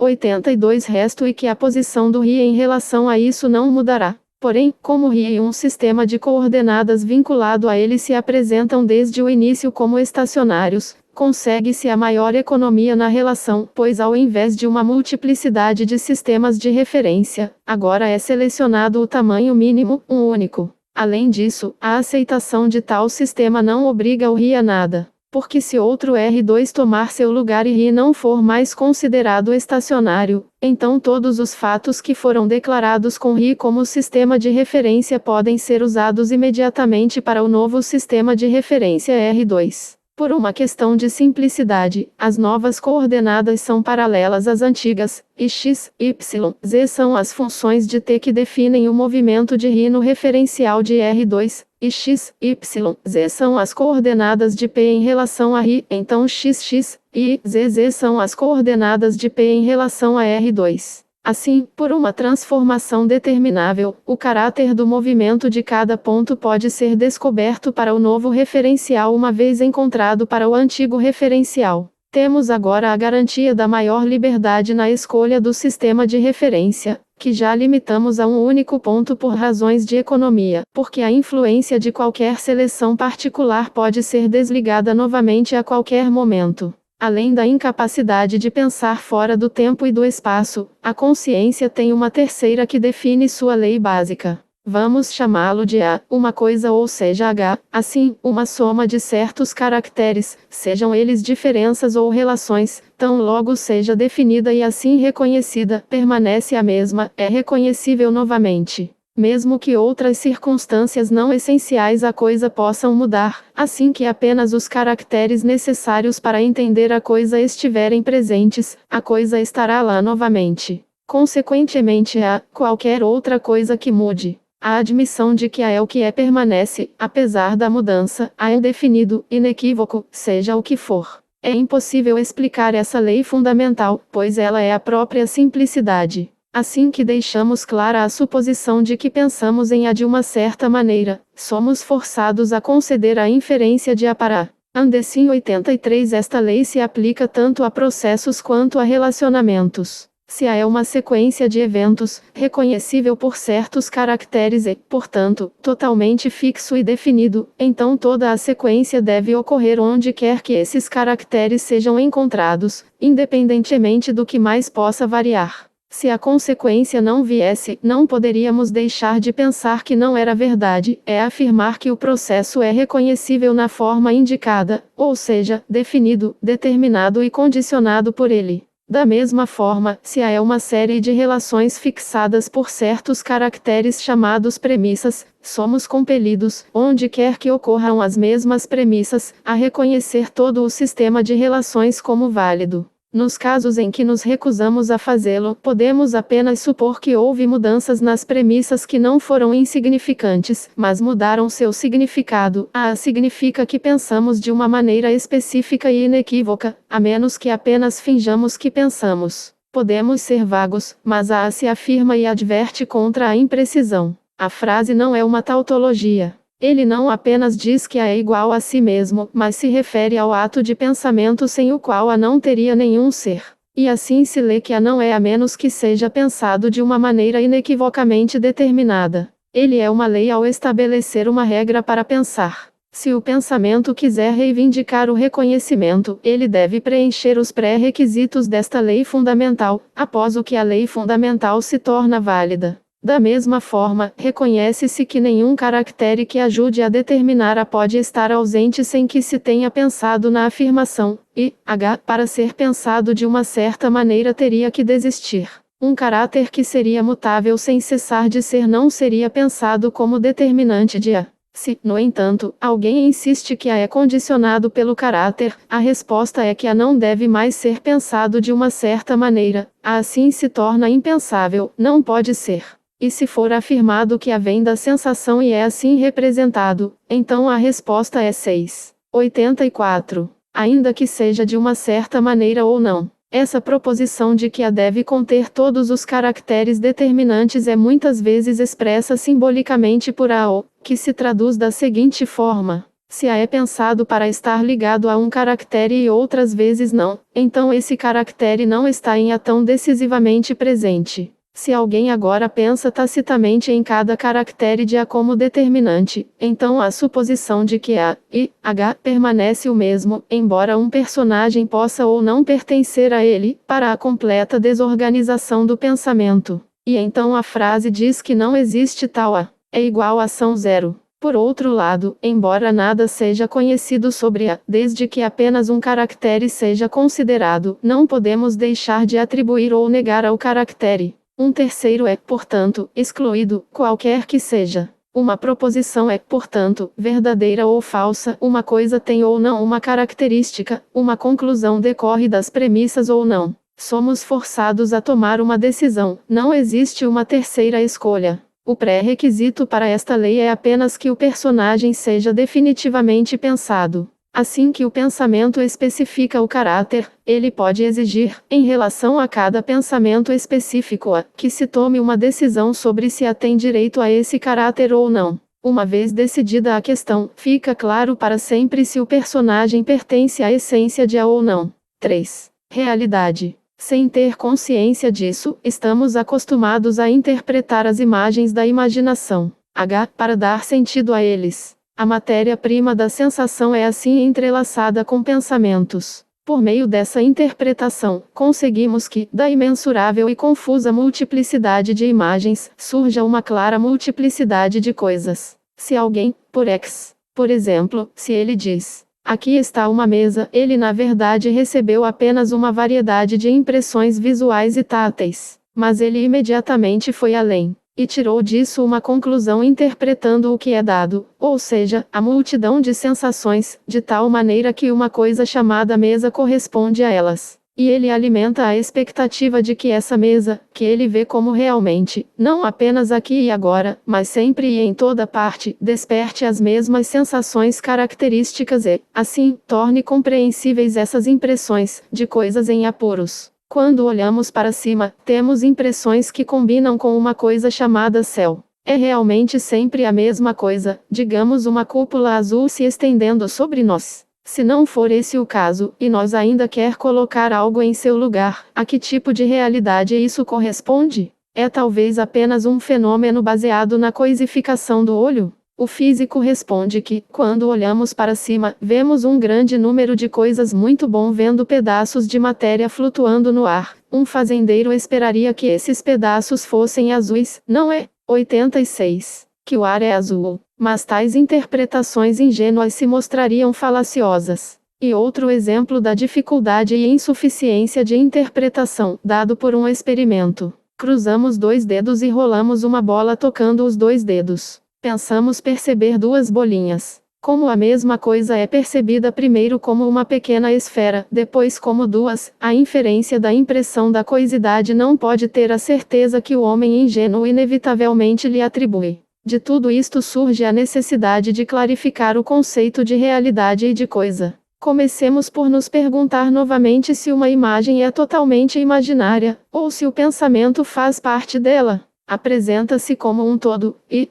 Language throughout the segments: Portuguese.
82 resto e que a posição do RI em relação a isso não mudará. Porém, como o RI e um sistema de coordenadas vinculado a ele se apresentam desde o início como estacionários, consegue-se a maior economia na relação, pois ao invés de uma multiplicidade de sistemas de referência, agora é selecionado o tamanho mínimo, um único. Além disso, a aceitação de tal sistema não obriga o RI a nada, porque se outro R2 tomar seu lugar e RI não for mais considerado estacionário, então todos os fatos que foram declarados com RI como sistema de referência podem ser usados imediatamente para o novo sistema de referência R2. Por uma questão de simplicidade, as novas coordenadas são paralelas às antigas, e x, y, z são as funções de t que definem o movimento de RI no referencial de R2, e x, y, z são as coordenadas de p em relação a RI, então x, y, z são as coordenadas de p em relação a R2. Assim, por uma transformação determinável, o caráter do movimento de cada ponto pode ser descoberto para o novo referencial uma vez encontrado para o antigo referencial. Temos agora a garantia da maior liberdade na escolha do sistema de referência, que já limitamos a um único ponto por razões de economia, porque a influência de qualquer seleção particular pode ser desligada novamente a qualquer momento. Além da incapacidade de pensar fora do tempo e do espaço, a consciência tem uma terceira que define sua lei básica. Vamos chamá-lo de A, uma coisa ou seja H, assim, uma soma de certos caracteres, sejam eles diferenças ou relações, tão logo seja definida e assim reconhecida, permanece a mesma, é reconhecível novamente. Mesmo que outras circunstâncias não essenciais à coisa possam mudar, assim que apenas os caracteres necessários para entender a coisa estiverem presentes, a coisa estará lá novamente. Consequentemente, há qualquer outra coisa que mude. A admissão de que a é o que é permanece, apesar da mudança, a indefinido, inequívoco, seja o que for. É impossível explicar essa lei fundamental, pois ela é a própria simplicidade. Assim que deixamos clara a suposição de que pensamos em A de uma certa maneira, somos forçados a conceder a inferência de A para A. Anderson 83 Esta lei se aplica tanto a processos quanto a relacionamentos. Se A é uma sequência de eventos, reconhecível por certos caracteres e, portanto, totalmente fixo e definido, então toda a sequência deve ocorrer onde quer que esses caracteres sejam encontrados, independentemente do que mais possa variar. Se a consequência não viesse, não poderíamos deixar de pensar que não era verdade, é afirmar que o processo é reconhecível na forma indicada, ou seja, definido, determinado e condicionado por ele. Da mesma forma, se A é uma série de relações fixadas por certos caracteres chamados premissas, somos compelidos, onde quer que ocorram as mesmas premissas, a reconhecer todo o sistema de relações como válido. Nos casos em que nos recusamos a fazê-lo, podemos apenas supor que houve mudanças nas premissas que não foram insignificantes, mas mudaram seu significado. A significa que pensamos de uma maneira específica e inequívoca, a menos que apenas finjamos que pensamos. Podemos ser vagos, mas a se afirma e adverte contra a imprecisão. A frase não é uma tautologia. Ele não apenas diz que A é igual a si mesmo, mas se refere ao ato de pensamento sem o qual A não teria nenhum ser. E assim se lê que A não é a menos que seja pensado de uma maneira inequivocamente determinada. Ele é uma lei ao estabelecer uma regra para pensar. Se o pensamento quiser reivindicar o reconhecimento, ele deve preencher os pré-requisitos desta lei fundamental, após o que a lei fundamental se torna válida. Da mesma forma, reconhece-se que nenhum caractere que ajude a determinar A pode estar ausente sem que se tenha pensado na afirmação, e, H, para ser pensado de uma certa maneira teria que desistir. Um caráter que seria mutável sem cessar de ser não seria pensado como determinante de A. Se, no entanto, alguém insiste que A é condicionado pelo caráter, a resposta é que A não deve mais ser pensado de uma certa maneira, A assim se torna impensável, não pode ser. E se for afirmado que A vem da sensação e é assim representado, então a resposta é 6. 84. Ainda que seja de uma certa maneira ou não. Essa proposição de que A deve conter todos os caracteres determinantes é muitas vezes expressa simbolicamente por A ou, que se traduz da seguinte forma. Se A é pensado para estar ligado a um caractere e outras vezes não, então esse caractere não está em A tão decisivamente presente. Se alguém agora pensa tacitamente em cada caractere de A como determinante, então a suposição de que A e H permanece o mesmo, embora um personagem possa ou não pertencer a ele, para a completa desorganização do pensamento. E então a frase diz que não existe tal A, é igual a ação zero. Por outro lado, embora nada seja conhecido sobre A, desde que apenas um caractere seja considerado, não podemos deixar de atribuir ou negar ao caractere. Um terceiro é, portanto, excluído, qualquer que seja. Uma proposição é, portanto, verdadeira ou falsa, uma coisa tem ou não uma característica, uma conclusão decorre das premissas ou não. Somos forçados a tomar uma decisão, não existe uma terceira escolha. O pré-requisito para esta lei é apenas que o personagem seja definitivamente pensado. Assim que o pensamento especifica o caráter, ele pode exigir, em relação a cada pensamento específico, que se tome uma decisão sobre se A tem direito a esse caráter ou não. Uma vez decidida a questão, fica claro para sempre se o personagem pertence à essência de A ou não. 3. Realidade. Sem ter consciência disso, estamos acostumados a interpretar as imagens da imaginação, H, para dar sentido a eles. A matéria-prima da sensação é assim entrelaçada com pensamentos. Por meio dessa interpretação, conseguimos que, da imensurável e confusa multiplicidade de imagens, surja uma clara multiplicidade de coisas. Se alguém, por exemplo, se ele diz: aqui está uma mesa, ele na verdade recebeu apenas uma variedade de impressões visuais e táteis. Mas ele imediatamente foi além, e tirou disso uma conclusão interpretando o que é dado, ou seja, a multidão de sensações, de tal maneira que uma coisa chamada mesa corresponde a elas. E ele alimenta a expectativa de que essa mesa, que ele vê como realmente, não apenas aqui e agora, mas sempre e em toda parte, desperte as mesmas sensações características e, assim, torne compreensíveis essas impressões, de coisas em apuros. Quando olhamos para cima, temos impressões que combinam com uma coisa chamada céu. É realmente sempre a mesma coisa, digamos uma cúpula azul se estendendo sobre nós. Se não for esse o caso, e nós ainda quer colocar algo em seu lugar, a que tipo de realidade isso corresponde? É talvez apenas um fenômeno baseado na coisificação do olho? O físico responde que, quando olhamos para cima, vemos um grande número de coisas muito bom vendo pedaços de matéria flutuando no ar. Um fazendeiro esperaria que esses pedaços fossem azuis, não é? 86. Que o ar é azul. Mas tais interpretações ingênuas se mostrariam falaciosas. E outro exemplo da dificuldade e insuficiência de interpretação, dado por um experimento. Cruzamos dois dedos e rolamos uma bola tocando os dois dedos. Pensamos perceber duas bolinhas. Como a mesma coisa é percebida primeiro como uma pequena esfera, depois como duas, a inferência da impressão da coisidade não pode ter a certeza que o homem ingênuo inevitavelmente lhe atribui. De tudo isto surge a necessidade de clarificar o conceito de realidade e de coisa. Comecemos por nos perguntar novamente se uma imagem é totalmente imaginária, ou se o pensamento faz parte dela. Apresenta-se como um todo, e,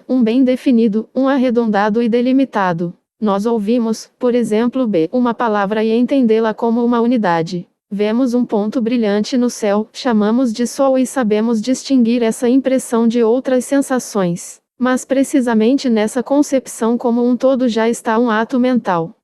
um bem definido, um arredondado e delimitado. Nós ouvimos, por exemplo, uma palavra e entendê-la como uma unidade. Vemos um ponto brilhante no céu, chamamos de sol e sabemos distinguir essa impressão de outras sensações. Mas precisamente nessa concepção como um todo já está um ato mental.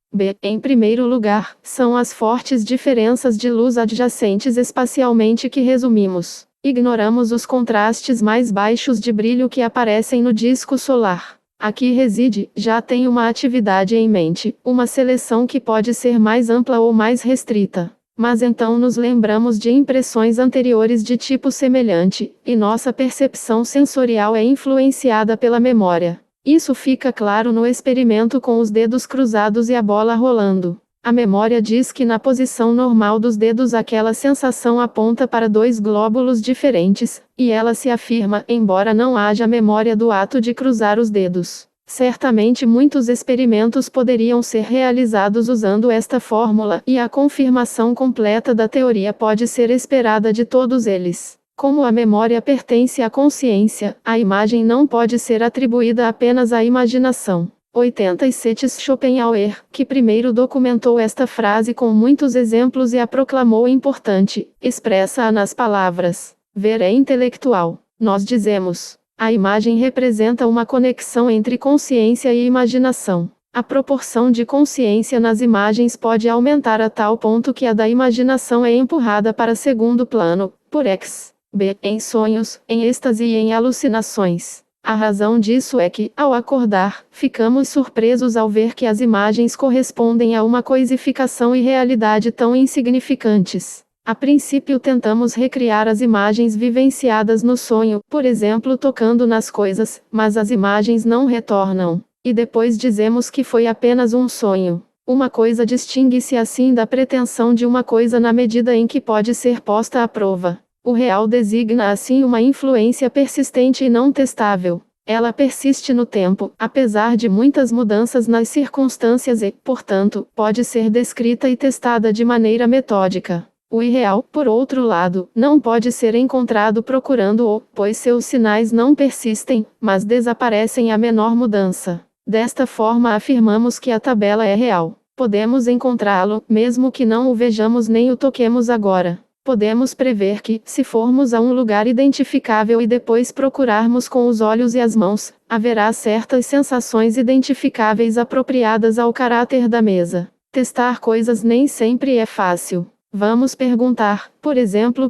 Em primeiro lugar, são as fortes diferenças de luz adjacentes espacialmente que resumimos. Ignoramos os contrastes mais baixos de brilho que aparecem no disco solar. Aqui reside, já tem uma atividade em mente, uma seleção que pode ser mais ampla ou mais restrita. Mas então nos lembramos de impressões anteriores de tipo semelhante, e nossa percepção sensorial é influenciada pela memória. Isso fica claro no experimento com os dedos cruzados e a bola rolando. A memória diz que na posição normal dos dedos aquela sensação aponta para dois glóbulos diferentes, e ela se afirma, embora não haja memória do ato de cruzar os dedos. Certamente muitos experimentos poderiam ser realizados usando esta fórmula, e a confirmação completa da teoria pode ser esperada de todos eles. Como a memória pertence à consciência, a imagem não pode ser atribuída apenas à imaginação. 87 Schopenhauer, que primeiro documentou esta frase com muitos exemplos e a proclamou importante, expressa-a nas palavras: ver é intelectual. Nós dizemos: a imagem representa uma conexão entre consciência e imaginação. A proporção de consciência nas imagens pode aumentar a tal ponto que a da imaginação é empurrada para segundo plano, por X, B, em sonhos, em êxtase e em alucinações. A razão disso é que, ao acordar, ficamos surpresos ao ver que as imagens correspondem a uma coisificação e realidade tão insignificantes. A princípio tentamos recriar as imagens vivenciadas no sonho, por exemplo tocando nas coisas, mas as imagens não retornam. E depois dizemos que foi apenas um sonho. Uma coisa distingue-se assim da pretensão de uma coisa na medida em que pode ser posta à prova. O real designa assim uma influência persistente e não testável. Ela persiste no tempo, apesar de muitas mudanças nas circunstâncias e, portanto, pode ser descrita e testada de maneira metódica. O irreal, por outro lado, não pode ser encontrado procurando-o, pois seus sinais não persistem, mas desaparecem à menor mudança. Desta forma afirmamos que a tabela é real. Podemos encontrá-lo, mesmo que não o vejamos nem o toquemos agora. Podemos prever que, se formos a um lugar identificável e depois procurarmos com os olhos e as mãos, haverá certas sensações identificáveis apropriadas ao caráter da mesa. Testar coisas nem sempre é fácil. Vamos perguntar, por exemplo,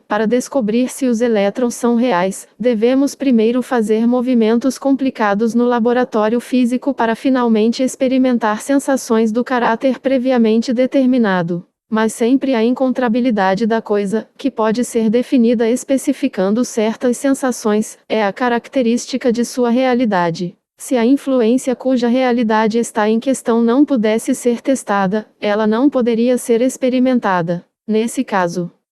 para descobrir se os elétrons são reais, devemos primeiro fazer movimentos complicados no laboratório físico para finalmente experimentar sensações do caráter previamente determinado. Mas sempre a encontrabilidade da coisa, que pode ser definida especificando certas sensações, é a característica de sua realidade. Se a influência cuja realidade está em questão não pudesse ser testada, ela não poderia ser experimentada. Nesse caso,